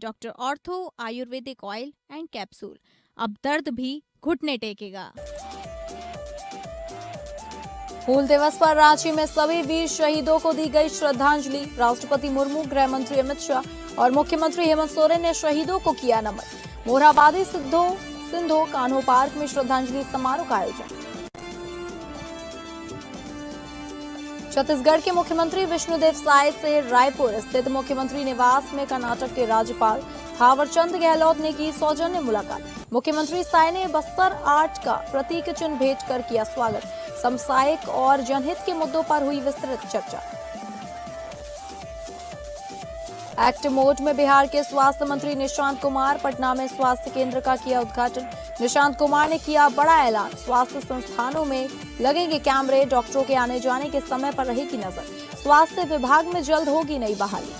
Doctor ortho Ayurvedic oil and capsule. अब दर्द भी घुटने टेकेगा। हूल दिवस पर रांची में सभी वीर शहीदों को दी गई श्रद्धांजलि। राष्ट्रपति मुर्मू, गृह मंत्री अमित शाह और मुख्यमंत्री हेमंत सोरेन ने शहीदों को किया नमन। मोरहाबादी सिंधो कान्हो पार्क में श्रद्धांजलि समारोह का आयोजन। छत्तीसगढ़ के मुख्यमंत्री विष्णुदेव साय से रायपुर स्थित मुख्यमंत्री निवास में कर्नाटक के राज्यपाल थावरचंद गहलोत ने की सौजन्य मुलाकात। मुख्यमंत्री साय ने बस्तर आर्ट का प्रतीक चिन्ह भेंट कर किया स्वागत। समसामयिक और जनहित के मुद्दों पर हुई विस्तृत चर्चा। एक्ट मोड में बिहार के स्वास्थ्य मंत्री निशांत कुमार पटना में स्वास्थ्य केंद्र का किया उद्घाटन। निशांत कुमार ने किया बड़ा ऐलान, स्वास्थ्य संस्थानों में लगेंगे कैमरे, डॉक्टरों के आने जाने के समय पर रहेगी नजर। स्वास्थ्य विभाग में जल्द होगी नई बहाली।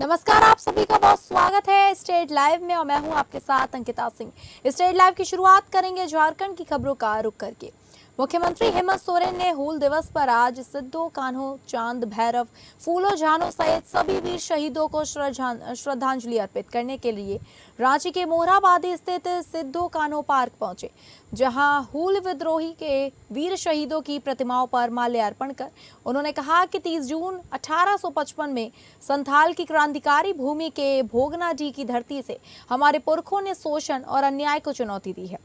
नमस्कार, आप सभी का बहुत स्वागत है स्टेट लाइव में और मैं हूं आपके साथ अंकिता सिंह। स्टेट लाइव की शुरुआत करेंगे झारखंड की खबरों का रुख करके। मुख्यमंत्री हेमंत सोरेन ने हूल दिवस पर आज सिद्धो कान्हो, चांद भैरव, फूलो झानो सहित सभी वीर शहीदों को श्रद्धांजलि अर्पित करने के लिए रांची के मोरहाबादी स्थित सिद्धो कान्हो पार्क पहुंचे, जहां हूल विद्रोही के वीर शहीदों की प्रतिमाओं पर माल्यार्पण कर उन्होंने कहा कि 30 जून 1855 में संथाल की क्रांतिकारी भूमि के भोगनाडीह की धरती से हमारे पुरखों ने शोषण और अन्याय को चुनौती दी है।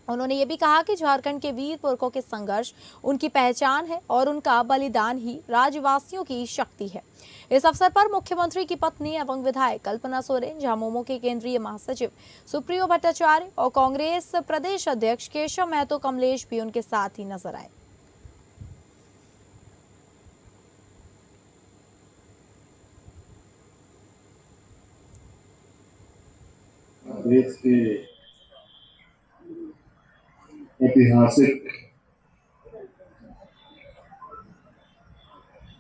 उन्होंने ये भी कहा कि झारखंड के वीर पुरखों के संघर्ष उनकी पहचान है और उनका बलिदान ही राज्यवासियों की शक्ति है। इस अवसर पर मुख्यमंत्री की पत्नी एवं विधायक कल्पना सोरेन, झामुमो के केंद्रीय महासचिव सुप्रियो भट्टाचार्य और कांग्रेस प्रदेश अध्यक्ष केशव महतो कमलेश भी उनके साथ ही नजर आए। देश के ऐतिहासिक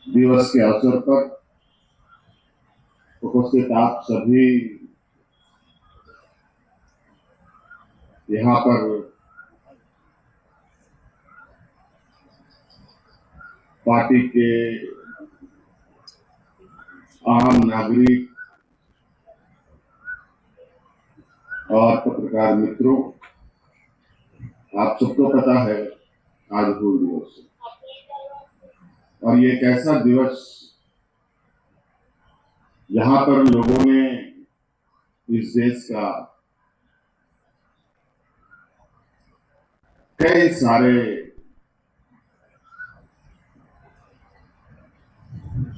दिवस के अवसर पर उपस्थित आप सभी यहाँ पर पार्टी के आम नागरिक और पत्रकार मित्रों, आप सबको पता है आज हूल दिवस और ये एक ऐसा दिवस जहां पर लोगों ने इस देश का कई सारे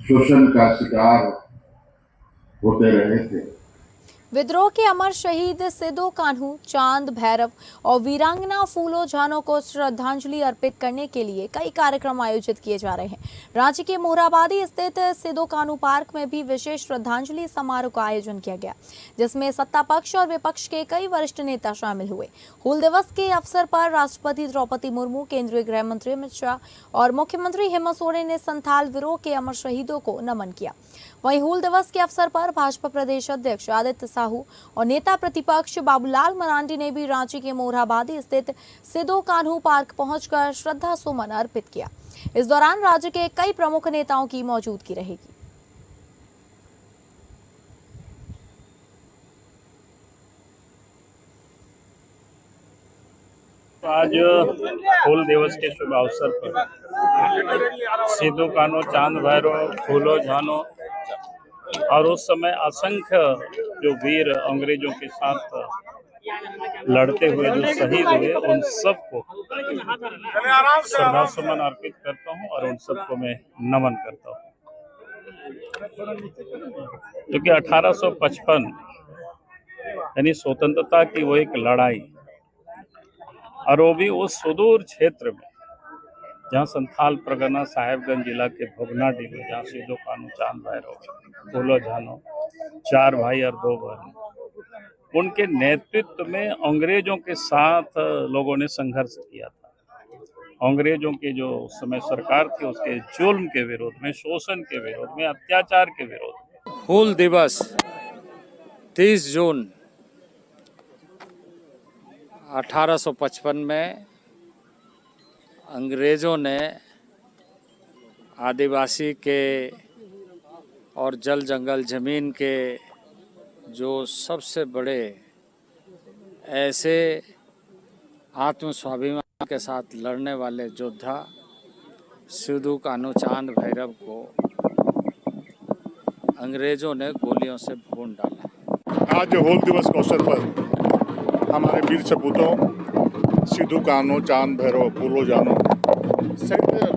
शोषण का शिकार होते रहे थे। विद्रोह के अमर शहीद सिद्धो कान्हू, चांद भैरव और वीरांगना फूलो झानो को श्रद्धांजलि अर्पित करने के लिए कई कार्यक्रम आयोजित किए जा रहे हैं। रांची के मोरहाबादी स्थित सिद्धो कान्हू पार्क में भी विशेष श्रद्धांजलि समारोह का आयोजन किया गया, जिसमें सत्ता पक्ष और विपक्ष के कई वरिष्ठ नेता शामिल हुए। हूल दिवस के अवसर पर राष्ट्रपति द्रौपदी मुर्मू, केंद्रीय गृह मंत्री अमित शाह और मुख्यमंत्री हेमंत सोरेन ने संथाल विद्रोह के अमर शहीदों को नमन किया। वहीं हूल दिवस के अवसर पर भाजपा प्रदेश अध्यक्ष आदित्य साहू और नेता प्रतिपक्ष बाबूलाल मरांडी ने भी रांची के मोरहाबादी स्थित सिद्धो कान्हू पार्क पहुंचकर श्रद्धा सुमन अर्पित किया। इस दौरान राज्य के कई प्रमुख नेताओं की मौजूदगी रहेगी। आज हूल दिवस के शुभ अवसर पर सिद्धो कान्हू, चांद भैरव, फूलो झानो और उस समय असंख्य जो वीर अंग्रेजों के साथ लड़ते हुए जो शहीद हुए, उन सबको श्रद्धा सुमन अर्पित करता हूं और उन सबको मैं नमन करता हूं। क्योंकि 1855 यानी स्वतंत्रता की वो एक लड़ाई, और वो भी उस सुदूर क्षेत्र में जहाँ संथाल परगना साहेबगंज जिला के भोगनाडीह में, जहाँ सिद्धो कान्हू, चांद भैरव, फूलो झानो 4 भाई और 2 बहन, उनके नेतृत्व में अंग्रेजों के साथ लोगों ने संघर्ष किया था। अंग्रेजों की जो समय सरकार थी उसके जुल्म के विरोध में, शोषण के विरोध में, अत्याचार के विरोध में। हूल दिवस 30 जून 1855 में अंग्रेज़ों ने आदिवासी के और जल जंगल ज़मीन के जो सबसे बड़े ऐसे आत्मस्वाभिमान के साथ लड़ने वाले योद्धा सिद्धू कान्हू चांद भैरव को अंग्रेज़ों ने गोलियों से भून डाला। आज हूल दिवस के अवसर पर हमारे वीर सपूतों सिद्धू कान्हू चांद भैरव फूलो जानो सहित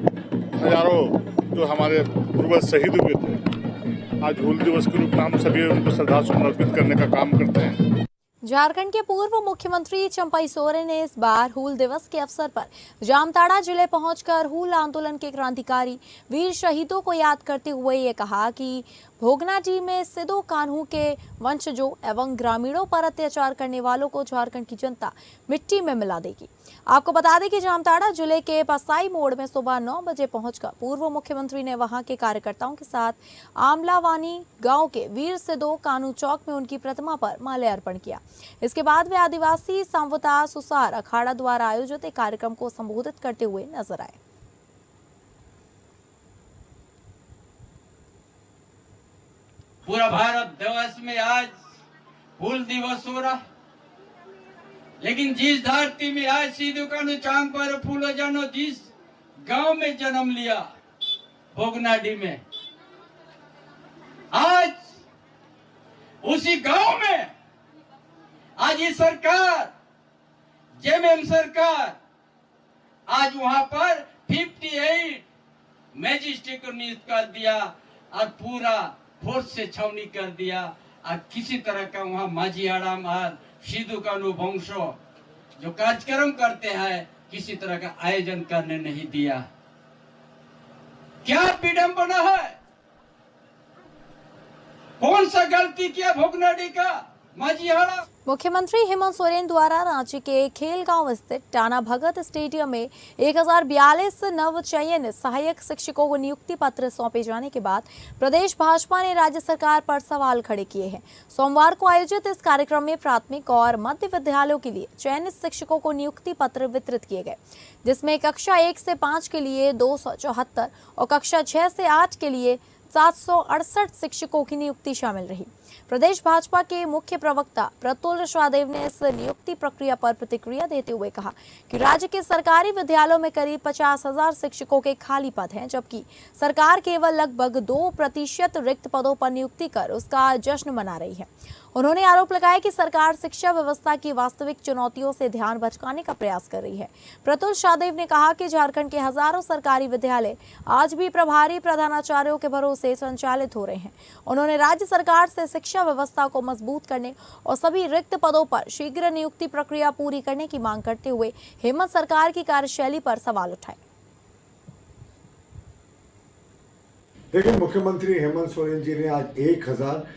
हजारों जो हमारे पूर्वज शहीद हुए थे, आज हूल दिवस के रूप में हम सभी उनको श्रद्धा सुमन अर्पित करने का काम करते हैं। झारखंड के पूर्व मुख्यमंत्री चंपई सोरेन ने इस बार हूल दिवस के अवसर पर जामताड़ा जिले पहुंचकर हूल आंदोलन के क्रांतिकारी वीर शहीदों को याद करते हुए ये कहा कि भोगनाडीह में सिद्धू कान्हू के वंशजों एवं ग्रामीणों पर अत्याचार करने वालों को झारखंड की जनता मिट्टी में मिला देगी। आपको बता दें कि जामताड़ा जिले के पसाई मोड़ में सुबह 9 बजे पहुंचकर पूर्व मुख्यमंत्री ने वहां के कार्यकर्ताओं के साथ आमलावानी गांव के वीर सिद्धू कान्हू चौक में उनकी प्रतिमा पर माल्यार्पण किया। इसके बाद वे आदिवासी संवता सुसार अखाड़ा द्वारा आयोजित एक कार्यक्रम को संबोधित करते हुए नजर आए। पूरा भारत देश में आज हूल दिवस हो रहा, लेकिन जिस धरती में आज सिद्धू कान्हू चांद भैरव फूलो जानो जिस गांव में जन्म लिया भोगनाडीह में, आज उसी गांव में आज ये सरकार जेएमएम सरकार आज वहां पर 58 मजिस्ट्रेट को नियुक्त कर दिया और पूरा फोर्स से छावनी कर दिया और किसी तरह का वहां माझी आराम और सिद्धू कान्हू वंशो जो कार्यक्रम करते हैं किसी तरह का आयोजन करने नहीं दिया। क्या विडंबना है, कौन सा गलती किया भोगनाडीह का माझी आराम। मुख्यमंत्री हेमंत सोरेन द्वारा रांची के खेलगांव स्थित टाना भगत स्टेडियम में 1042 नवचयनित सहायक शिक्षकों को नियुक्ति पत्र सौंपे जाने के बाद प्रदेश भाजपा ने राज्य सरकार पर सवाल खड़े किए हैं। सोमवार को आयोजित इस कार्यक्रम में प्राथमिक और मध्य विद्यालयों के लिए चयनित शिक्षकों को नियुक्ति पत्र वितरित किए गए, जिसमें कक्षा 1 से 5 के लिए 274 और कक्षा 6 से 8 के लिए 768 शिक्षकों की नियुक्ति शामिल रही। प्रदेश भाजपा के मुख्य प्रवक्ता प्रतुल शाहदेव ने इस नियुक्ति प्रक्रिया पर प्रतिक्रिया देते हुए कहा कि राज्य के सरकारी विद्यालयों में करीब 50,000 शिक्षकों के खाली पद हैं, जबकि सरकार केवल लगभग 2% रिक्त पदों पर नियुक्ति कर उसका जश्न मना रही है। उन्होंने आरोप लगाया कि सरकार शिक्षा व्यवस्था की वास्तविक चुनौतियों से ध्यान भटकाने का प्रयास कर रही है। प्रतुल शाहदेव ने कहा कि झारखंड के हजारों सरकारी विद्यालय आज भी प्रभारी प्रधानाचार्यों के भरोसे संचालित हो रहे हैं। उन्होंने राज्य सरकार से शिक्षा व्यवस्था को मजबूत करने और सभी रिक्त पदों पर शीघ्र नियुक्ति प्रक्रिया पूरी करने की मांग करते हुए हेमंत सरकार की कार्यशैली पर सवाल उठाए। देखिए, मुख्यमंत्री हेमंत सोरेन जी ने आज 1000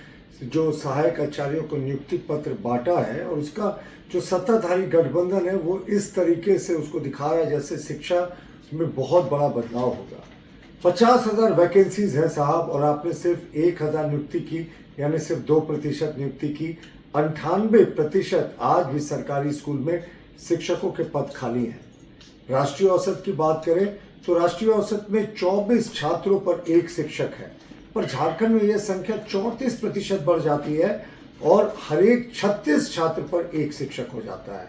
जो सहायक आचार्यों को नियुक्ति पत्र बांटा है और उसका जो सत्ताधारी गठबंधन है वो इस तरीके से उसको दिखा रहा है जैसे शिक्षा में बहुत बड़ा बदलाव होगा। 50,000 वैकेंसीज हैं साहब, और आपने सिर्फ 1000 नियुक्ति की, यानी सिर्फ 2% नियुक्ति की। 98% आज भी सरकारी स्कूल में शिक्षकों के पद खाली हैं। राष्ट्रीय औसत की बात करें तो राष्ट्रीय औसत में 24 छात्रों पर 1 शिक्षक है, पर झारखंड में यह संख्या 34% बढ़ जाती है और हर एक 36 छात्र पर 1 शिक्षक हो जाता है।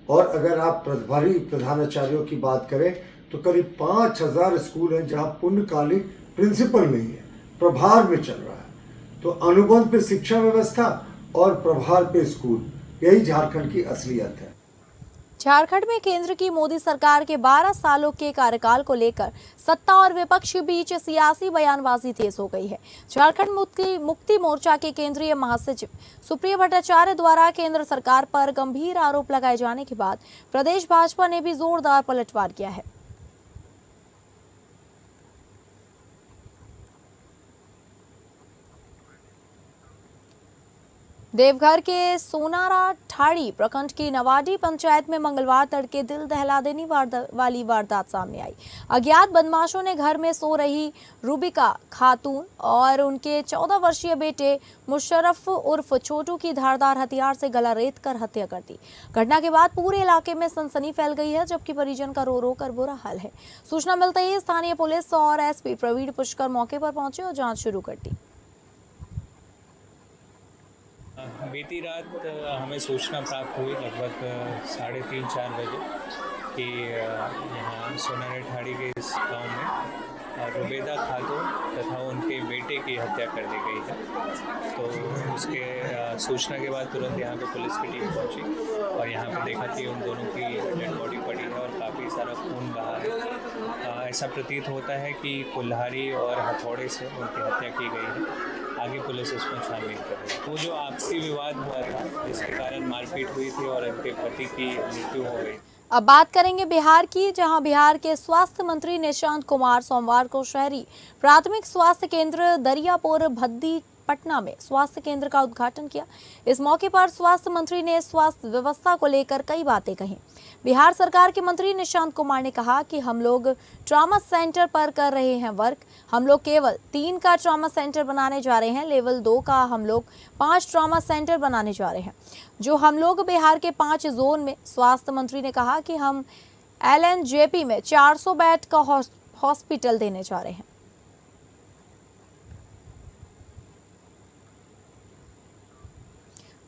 और अगर आप प्रभारी प्रधानाचार्यों की बात करें तो करीब 5000 स्कूल हैं जहां पूर्णकालिक प्रिंसिपल नहीं है, प्रभार में चल रहा है। तो अनुबंध पे शिक्षा व्यवस्था और प्रभार पे स्कूल, यही झारखंड की असलियत है। झारखंड में केंद्र की मोदी सरकार के 12 सालों के कार्यकाल को लेकर सत्ता और विपक्ष के बीच सियासी बयानबाजी तेज हो गई है। झारखंड मुक्ति मोर्चा के केंद्रीय महासचिव सुप्रिया भट्टाचार्य द्वारा केंद्र सरकार पर गंभीर आरोप लगाए जाने के बाद प्रदेश भाजपा ने भी जोरदार पलटवार किया है। देवघर के सोनारा ठाड़ी प्रखंड की नवाडी पंचायत में मंगलवार तड़के दिल दहला देने वाली वारदात सामने आई। अज्ञात बदमाशों ने घर में सो रही रूबिका खातून और उनके 14 वर्षीय बेटे मुशर्रफ उर्फ छोटू की धारदार हथियार से गला रेत कर हत्या कर दी। घटना के बाद पूरे इलाके में सनसनी फैल गई है, जबकि परिजन का रो रो कर बुरा हाल है। सूचना मिलते ही स्थानीय पुलिस और एसपी प्रवीण पुष्कर मौके पर पहुंचे और जांच शुरू कर दी। बीती रात हमें सूचना प्राप्त हुई लगभग 3:30-4 बजे कि यहाँ सोनारे ठाड़ी के इस गांव में रुबेदा खातून तथा उनके बेटे की हत्या कर दी गई है। तो उसके सूचना के बाद तुरंत यहाँ पे पुलिस की टीम पहुँची और यहाँ पे देखा कि उन दोनों की डेड बॉडी पड़ी है और काफ़ी सारा खून बहा है। ऐसा प्रतीत होता है कि कुल्हाड़ी और हथौड़े से उनकी हत्या की गई है। आगे पुलिस इसमें छानबीन कर रही है। वो जो आपसी विवाद हुआ था जिसके कारण मारपीट हुई थी और उनके पति की मृत्यु हो गई। अब बात करेंगे बिहार की, जहां बिहार के स्वास्थ्य मंत्री निशांत कुमार सोमवार को शहरी प्राथमिक स्वास्थ्य केंद्र दरियापुर भद्दी पटना में स्वास्थ्य केंद्र का उद्घाटन किया। इस मौके पर स्वास्थ्य मंत्री ने स्वास्थ्य व्यवस्था को लेकर कई बातें कही। बिहार सरकार के मंत्री निशांत कुमार ने कहा कि हम लोग ट्रॉमा सेंटर पर कर रहे हैं वर्क। हम लोग केवल 3 का ट्रॉमा सेंटर बनाने जा रहे हैं। लेवल 2 का हम लोग 5 ट्रॉमा सेंटर बनाने जा रहे हैं, जो हम लोग बिहार के 5 जोन में। स्वास्थ्य मंत्री ने कहा कि हम LNJP में 400 बेड का हॉस्पिटल देने जा रहे हैं।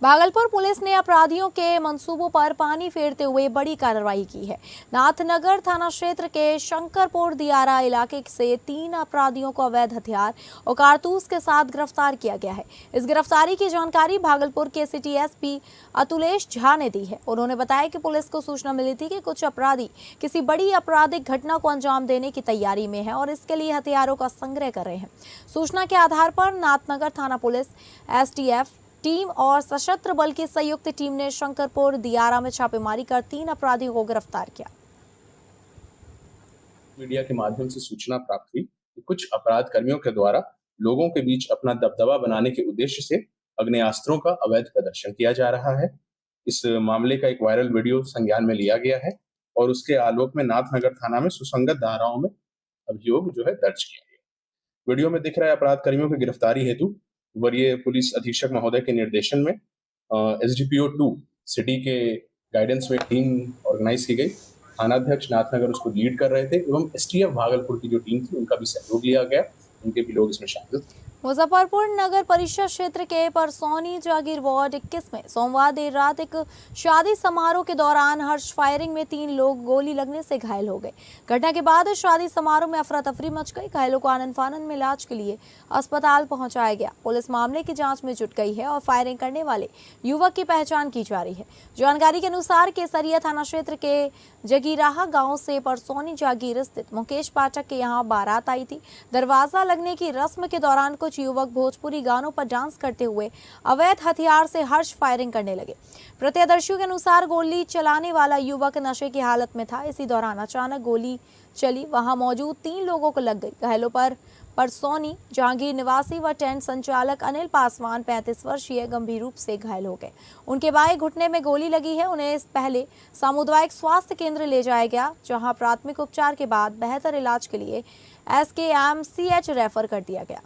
भागलपुर पुलिस ने अपराधियों के मंसूबों पर पानी फेरते हुए बड़ी कार्रवाई की है। नाथनगर थाना क्षेत्र के शंकरपुर दियारा इलाके से 3 अपराधियों को अवैध हथियार और कारतूस के साथ गिरफ्तार किया गया है। इस गिरफ्तारी की जानकारी भागलपुर के सिटी एसपी अतुलेश झा ने दी है। उन्होंने बताया कि पुलिस को सूचना मिली थी कि कुछ अपराधी किसी बड़ी आपराधिक घटना को अंजाम देने की तैयारी में है और इसके लिए हथियारों का संग्रह कर रहे हैं। सूचना के आधार पर नाथनगर थाना पुलिस, STF टीम और सशस्त्र बल की संयुक्त टीम ने शंकरपुर दियारा में छापेमारी कर 3 अपराधियों को गिरफ्तार किया। मीडिया के माध्यम से सूचना प्राप्त हुई कि कुछ अपराध कर्मियों के द्वारा लोगों के बीच अपना दबदबा बनाने के उद्देश्य से अग्नेयास्त्रों का अवैध प्रदर्शन किया जा रहा है। इस मामले का एक वायरल वीडियो संज्ञान में लिया गया है और उसके आलोक में नाथनगर थाना में सुसंगत धाराओं में अभियोग दर्ज किया गया। वीडियो में दिख रहे अपराध कर्मियों की गिरफ्तारी हेतु वरीय पुलिस अधीक्षक महोदय के निर्देशन में SDPO 2 सिटी के गाइडेंस में टीम ऑर्गेनाइज की गई। थानाध्यक्ष नाथनगर उसको लीड कर रहे थे एवं STF भागलपुर की जो टीम थी उनका भी सहयोग लिया गया। उनके भी लोग इसमें शामिल थे। मुजफ्फरपुर नगर परिषद क्षेत्र के परसौनी जागीर वार्ड 21 में सोमवार देर रात एक शादी समारोह के दौरान हर्ष फायरिंग में 3 लोग गोली लगने से घायल हो गए। घटना के बाद शादी समारोह में अफरा तफरी मच गई। घायलों को आनन फानन में इलाज के लिए अस्पताल पहुंचाया गया। पुलिस मामले की जांच में जुट गई है और फायरिंग करने वाले युवक की पहचान की जा रही है। जानकारी के अनुसार केसरिया थाना क्षेत्र के जगीराहा गांव से परसौनी जागीर स्थित मुकेश पाठक के यहाँ बारात आई थी। दरवाजा लगने की रस्म के दौरान कुछ युवक भोजपुरी गानों पर डांस करते हुए अवैध हथियार से हर्ष फायरिंग करने लगे। प्रत्यक्षदर्शियों के अनुसार गोली चलाने वाला युवक नशे की हालत में था। इसी दौरान अचानक गोली चली, वहां मौजूद 3 लोगों को लग गई। घायलों पर परसौनी जहांगीर निवासी व टेंट संचालक अनिल पासवान 35 वर्षीय गंभीर रूप से घायल हो गए। उनके बाएं घुटने में गोली लगी है। उन्हें पहले सामुदायिक स्वास्थ्य केंद्र ले जाया गया, जहां प्राथमिक उपचार के बाद बेहतर इलाज के लिए SKMCH रेफर कर दिया गया।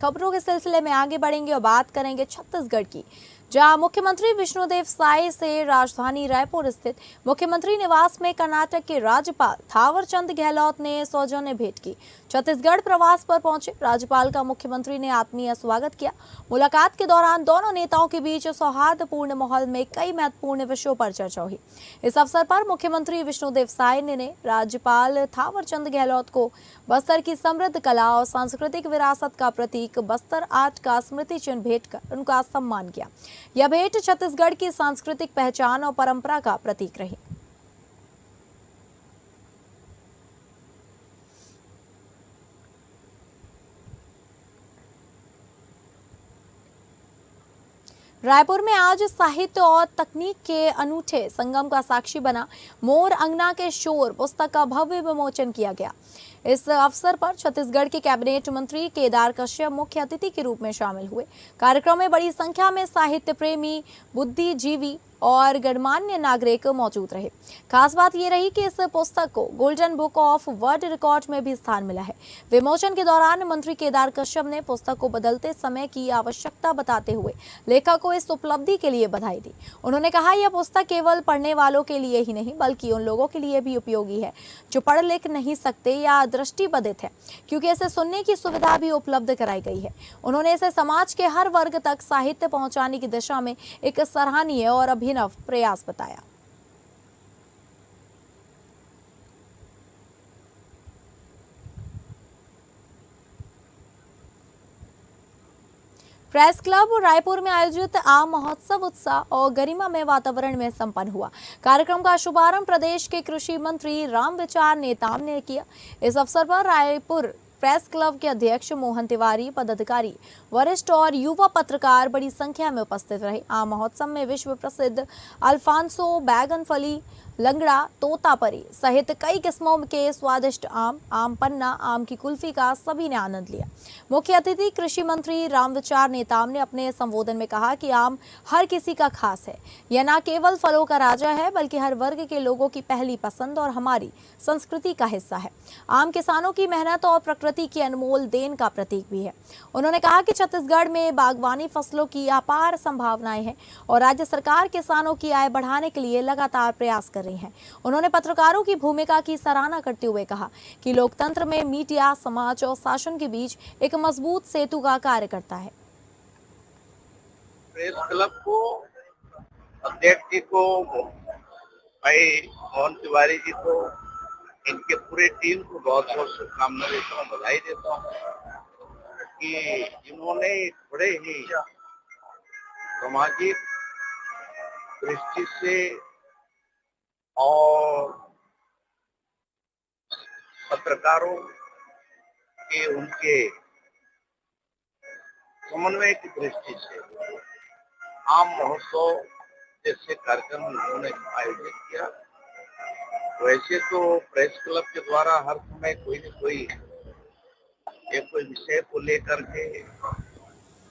खबरों के सिलसिले में आगे बढ़ेंगे और बात करेंगे छत्तीसगढ़ की, जहां मुख्यमंत्री विष्णुदेव साय से राजधानी रायपुर स्थित मुख्यमंत्री निवास में कर्नाटक के राज्यपाल थावरचंद गहलोत ने सौजन्य भेंट की। छत्तीसगढ़ प्रवास पर पहुंचे राज्यपाल का मुख्यमंत्री ने आत्मीय स्वागत किया। मुलाकात के दौरान दोनों नेताओं के बीच सौहार्दपूर्ण माहौल में कई महत्वपूर्ण विषयों पर चर्चा हुई। इस अवसर पर मुख्यमंत्री विष्णुदेव साय ने राज्यपाल थावरचंद गहलोत को बस्तर की समृद्ध कला और सांस्कृतिक विरासत का प्रतीक बस्तर आर्ट का स्मृति चिन्ह भेंट कर उनका सम्मान किया। यह भेंट छत्तीसगढ़ की सांस्कृतिक पहचान और परंपरा का प्रतीक रही। रायपुर में आज साहित्य और तकनीक के अनूठे संगम का साक्षी बना मोर अंगना के शोर पुस्तक का भव्य विमोचन किया गया। इस अवसर पर छत्तीसगढ़ के कैबिनेट मंत्री केदार कश्यप मुख्य अतिथि के रूप में शामिल हुए। कार्यक्रम में बड़ी संख्या में साहित्य प्रेमी, बुद्धिजीवी और गणमान्य नागरिक मौजूद रहे। खास बात यह रही कि इस पुस्तक को golden book of world record में भी स्थान मिला है। विमोचन के दौरान मंत्री केदार कश्यप ने पुस्तक को बदलते समय की आवश्यकता बताते हुए लेखक को इस उपलब्धि के लिए बधाई दी। उन्होंने कहा, यह पुस्तक केवल पढ़ने वालों के लिए ही नहीं बल्कि उन लोगों के लिए भी उपयोगी है जो पढ़ लिख नहीं सकते या दृष्टिबाधित है, क्योंकि इसे सुनने की सुविधा भी उपलब्ध कराई गई है। उन्होंने इसे समाज के हर वर्ग तक साहित्य पहुंचाने की दिशा में एक सराहनीय और अभिनव प्रयास बताया। प्रेस क्लब रायपुर में आयोजित आम महोत्सव उत्साह और गरिमामय वातावरण में संपन्न हुआ। कार्यक्रम का शुभारंभ प्रदेश के कृषि मंत्री रामविचार नेताम ने किया। इस अवसर पर रायपुर प्रेस क्लब के अध्यक्ष मोहन तिवारी, पदाधिकारी, वरिष्ठ और युवा पत्रकार बड़ी संख्या में उपस्थित रहे। आम महोत्सव में विश्व प्रसिद्ध अल्फांसो, बैगनफली, लंगड़ा, तोतापरी सहित कई किस्मों के स्वादिष्ट आम पन्ना, आम की कुल्फी का सभी ने आनंद लिया। मुख्य अतिथि कृषि मंत्री रामविचार नेताम ने अपने संबोधन में कहा कि आम हर किसी का खास है। यह न केवल फलों का राजा है बल्कि हर वर्ग के लोगों की पहली पसंद और हमारी संस्कृति का हिस्सा है। आम किसानों की मेहनत और प्रकृति की अनमोल देन का प्रतीक भी है। उन्होंने कहा कि छत्तीसगढ़ में बागवानी फसलों की अपार संभावनाएं हैं और राज्य सरकार किसानों की आय बढ़ाने के लिए लगातार प्रयास कर रही है। उन्होंने पत्रकारों की भूमिका की सराहना करते हुए कहा कि लोकतंत्र में मीडिया समाज और शासन के बीच एक मजबूत सेतु का कार्य करता है। प्रेस क्लब को, अध्यक्ष जी को, भाई मोहन तिवारी जी को, इनके पूरे टीम को बहुत बहुत शुभकामनाएं देता हूँ, बधाई देता हूँ कि इन्होंने बड़े ही सामाजिक दृष्टि से और पत्रकारों के उनके समन्वय की दृष्टि से आम महोत्सव जैसे कार्यक्रम उन्होंने आयोजित किया। वैसे तो प्रेस क्लब के द्वारा हर समय कोई न कोई एक कोई विषय को लेकर के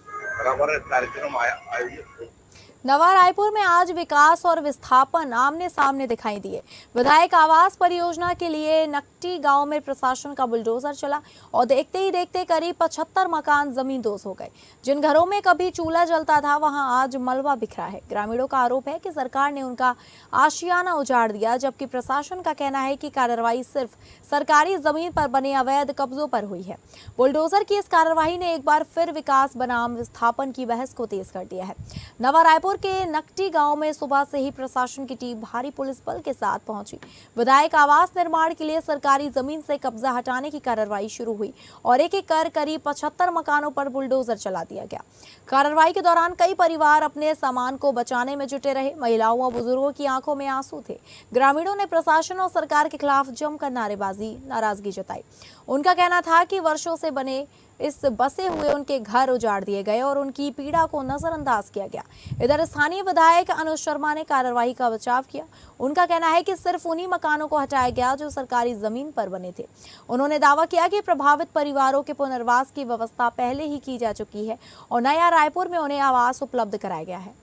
बराबर कार्यक्रम आयोजित होते। नवा रायपुर में आज विकास और विस्थापन आमने सामने दिखाई दिए। विधायक आवास परियोजना के लिए नकटी गांव में प्रशासन का बुलडोजर चला और देखते ही देखते करीब 75 मकान जमींदोज हो गए। जिन घरों में कभी चूल्हा जलता था वहां आज मलबा बिखरा है। ग्रामीणों का आरोप है कि सरकार ने उनका आशियाना उजाड़ दिया, जबकि प्रशासन का कहना है कि कार्रवाई सिर्फ सरकारी जमीन पर बने अवैध कब्जों पर हुई है। बुलडोजर की इस कार्रवाई ने एक बार फिर विकास बनाम विस्थापन की बहस को तेज कर दिया है। नवा रायपुर के नकटी गांव में सुबह से ही प्रशासन की टीम भारी पुलिस बल के साथ पहुंची। विधायक आवास निर्माण के लिए सरकारी जमीन से कब्जा हटाने की कार्रवाई शुरू हुई और एक एक कर करीब 75 मकानों पर बुलडोजर चला दिया गया। कार्रवाई के दौरान कई परिवार अपने सामान को बचाने में जुटे रहे। महिलाओं और बुजुर्गों की आंखों में आंसू थे। ग्रामीणों ने प्रशासन और सरकार के खिलाफ जमकर नाराजगी जताई। उनका कहना था कि वर्षों से बने इस बसे हुए उनके घर उजाड़ दिए गए और उनकी पीड़ा को नजरअंदाज किया गया। इधर स्थानीय विधायक अनुज शर्मा ने कार्रवाई का बचाव किया। उनका कहना है कि सिर्फ उन्हीं मकानों को हटाया गया जो सरकारी जमीन पर बने थे। उन्होंने दावा किया कि प्रभावित परिवारों के पुनर्वास की व्यवस्था पहले ही की जा चुकी है और नया रायपुर में उन्हें आवास उपलब्ध कराया गया है।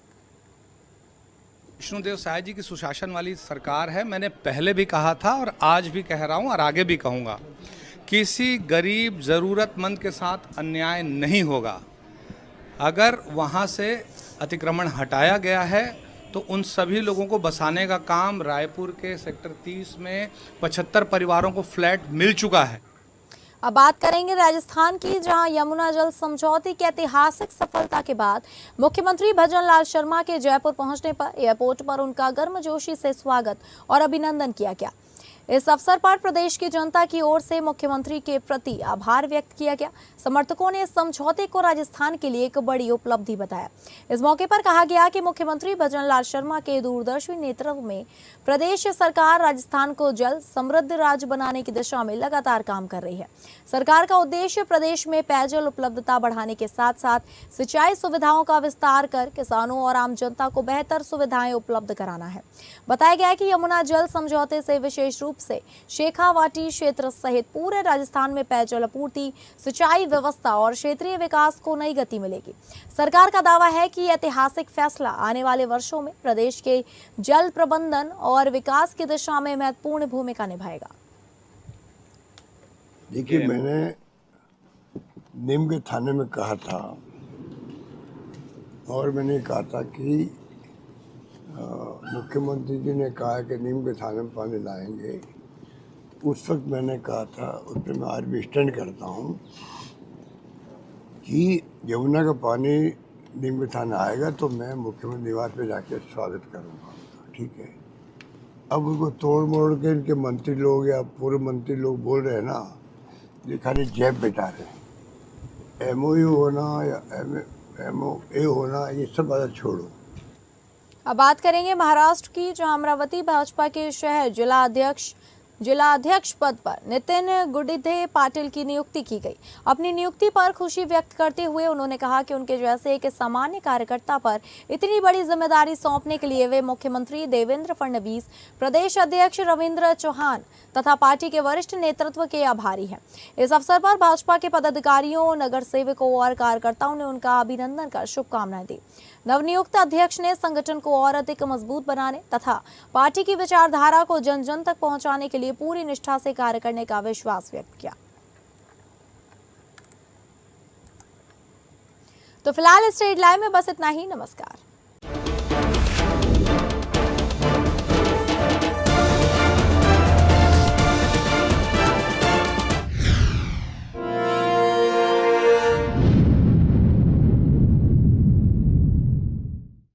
विष्णुदेव साय जी की सुशासन वाली सरकार है। मैंने पहले भी कहा था और आज भी कह रहा हूँ और आगे भी कहूँगा, किसी गरीब ज़रूरतमंद के साथ अन्याय नहीं होगा। अगर वहाँ से अतिक्रमण हटाया गया है तो उन सभी लोगों को बसाने का काम रायपुर के सेक्टर 30 में 75 परिवारों को फ्लैट मिल चुका है। अब बात करेंगे राजस्थान की, जहां यमुना जल समझौते की ऐतिहासिक सफलता के बाद मुख्यमंत्री भजन लाल शर्मा के जयपुर पहुंचने पर एयरपोर्ट पर उनका गर्मजोशी से स्वागत और अभिनंदन किया गया। इस अवसर पर प्रदेश की जनता की ओर से मुख्यमंत्री के प्रति आभार व्यक्त किया गया। समर्थकों ने इस समझौते को राजस्थान के लिए एक बड़ी उपलब्धि बताया। इस मौके पर कहा गया कि मुख्यमंत्री भजन लाल शर्मा के दूरदर्शी नेतृत्व में प्रदेश सरकार राजस्थान को जल समृद्ध राज्य बनाने की दिशा में लगातार काम कर रही है। सरकार का उद्देश्य प्रदेश में पेयजल उपलब्धता बढ़ाने के साथ साथ सिंचाई सुविधाओं का विस्तार कर किसानों और आम जनता को बेहतर सुविधाएं उपलब्ध कराना है। बताया गया कि यमुना जल समझौते से विशेष रूप से शेखावाटी क्षेत्र सहित पूरे राजस्थान में पेयजल आपूर्ति, सिंचाई व्यवस्था और क्षेत्रीय विकास को नई गति मिलेगी। सरकार का दावा है कि ऐतिहासिक फैसला आने वाले वर्षों में प्रदेश के जल प्रबंधन और विकास की दिशा में महत्वपूर्ण भूमिका निभाएगा। देखिए, मैंने नीम के थाने में कहा था और मैंने कहा था कि मुख्यमंत्री जी ने कहा कि नीम के थाने में पानी लाएंगे। उस वक्त मैंने कहा था, उस पर मैं आज भी स्टैंड करता हूँ कि यमुना का पानी नीम के थाने आएगा तो मैं मुख्यमंत्री निवास पे जाके स्वागत करूँगा। ठीक है, अब उनको तोड़ मोड़ के इनके मंत्री लोग या पूर्व मंत्री लोग बोल रहे हैं ना, ये खाली जैब बिठा रहे हैं। MOU होना या MOA होना, ये सब बात छोड़ो। अब बात करेंगे महाराष्ट्र की, जहां अमरावती भाजपा के शहर जिलाध्यक्ष पद पर नितिन गुडिधे पाटिल की नियुक्ति की गई। अपनी नियुक्ति पर खुशी व्यक्त करते हुए उन्होंने कहा कि उनके जैसे एक सामान्य कार्यकर्ता पर इतनी बड़ी जिम्मेदारी सौंपने के लिए वे मुख्यमंत्री देवेंद्र फडणवीस, प्रदेश अध्यक्ष रविंद्र चौहान तथा पार्टी के वरिष्ठ नेतृत्व के आभारी हैं। इस अवसर पर भाजपा के पदाधिकारियों, नगर सेवकों और कार्यकर्ताओं ने उनका अभिनंदन कर शुभकामनाएं दी। नवनियुक्त अध्यक्ष ने संगठन को और अधिक मजबूत बनाने तथा पार्टी की विचारधारा को जन जन तक पहुंचाने के लिए पूरी निष्ठा से कार्य करने का विश्वास व्यक्त किया। तो फिलहाल स्टेट लाइव में बस इतना ही। नमस्कार।